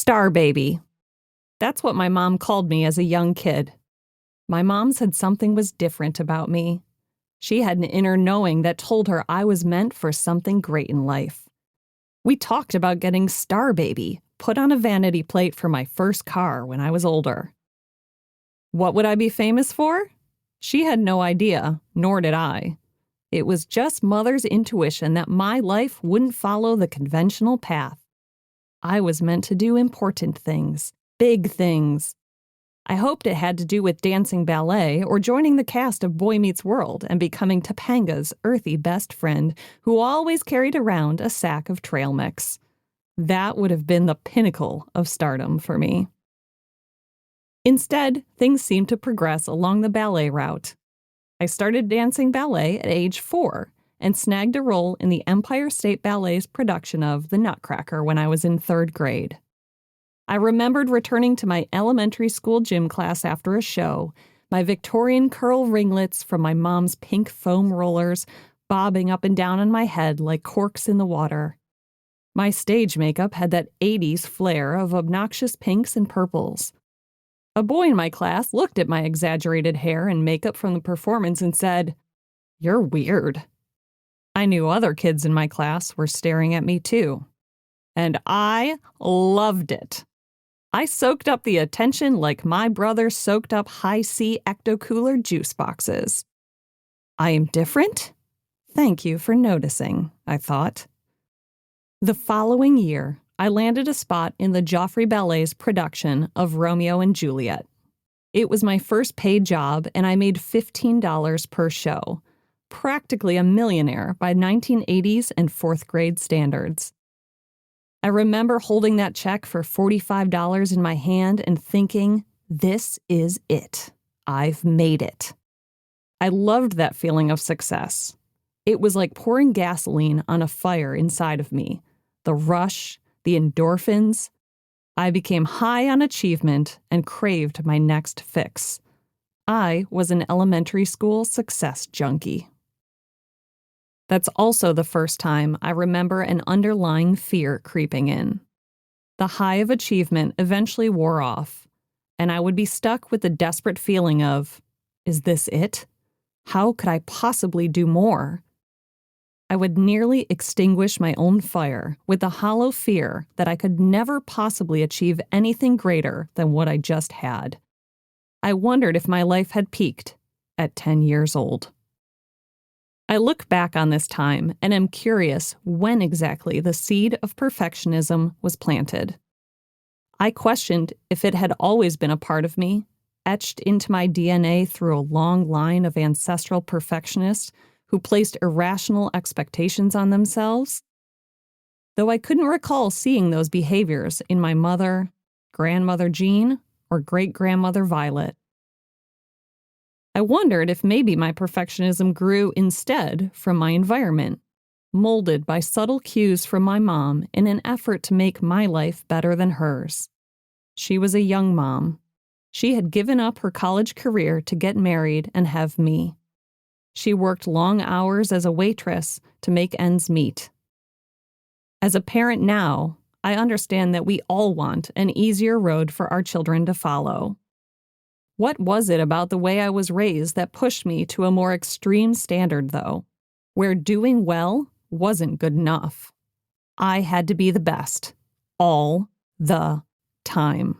Star baby. That's what my mom called me as a young kid. My mom said something was different about me. She had an inner knowing that told her I was meant for something great in life. We talked about getting Star Baby put on a vanity plate for my first car when I was older. What would I be famous for? She had no idea, nor did I. It was just Mother's intuition that my life wouldn't follow the conventional path. I was meant to do important things, big things. I hoped it had to do with dancing ballet or joining the cast of Boy Meets World and becoming Topanga's earthy best friend who always carried around a sack of trail mix. That would have been the pinnacle of stardom for me. Instead, things seemed to progress along the ballet route. I started dancing ballet at age 4 and snagged a role in the Empire State Ballet's production of The Nutcracker when I was in 3rd grade. I remembered returning to my elementary school gym class after a show, my Victorian curl ringlets from my mom's pink foam rollers bobbing up and down on my head like corks in the water. My stage makeup had that 80s flair of obnoxious pinks and purples. A boy in my class looked at my exaggerated hair and makeup from the performance and said, "You're weird." I knew other kids in my class were staring at me too. And I loved it. I soaked up the attention like my brother soaked up high-C ecto-cooler juice boxes. I am different? Thank you for noticing, I thought. The following year, I landed a spot in the Joffrey Ballet's production of Romeo and Juliet. It was my first paid job, and I made $15 per show, practically a millionaire by 1980s and 4th grade standards. I remember holding that check for $45 in my hand and thinking, this is it. I've made it. I loved that feeling of success. It was like pouring gasoline on a fire inside of me. The rush, the endorphins. I became high on achievement and craved my next fix. I was an elementary school success junkie. That's also the first time I remember an underlying fear creeping in. The high of achievement eventually wore off, and I would be stuck with the desperate feeling of, is this it? How could I possibly do more? I would nearly extinguish my own fire with the hollow fear that I could never possibly achieve anything greater than what I just had. I wondered if my life had peaked at 10 years old. I look back on this time and am curious when exactly the seed of perfectionism was planted. I questioned if it had always been a part of me, etched into my DNA through a long line of ancestral perfectionists who placed irrational expectations on themselves. Though I couldn't recall seeing those behaviors in my mother, grandmother Jean, or great-grandmother Violet. I wondered if maybe my perfectionism grew instead from my environment, molded by subtle cues from my mom in an effort to make my life better than hers. She was a young mom. She had given up her college career to get married and have me. She worked long hours as a waitress to make ends meet. As a parent now, I understand that we all want an easier road for our children to follow. What was it about the way I was raised that pushed me to a more extreme standard, though, where doing well wasn't good enough? I had to be the best, all the time.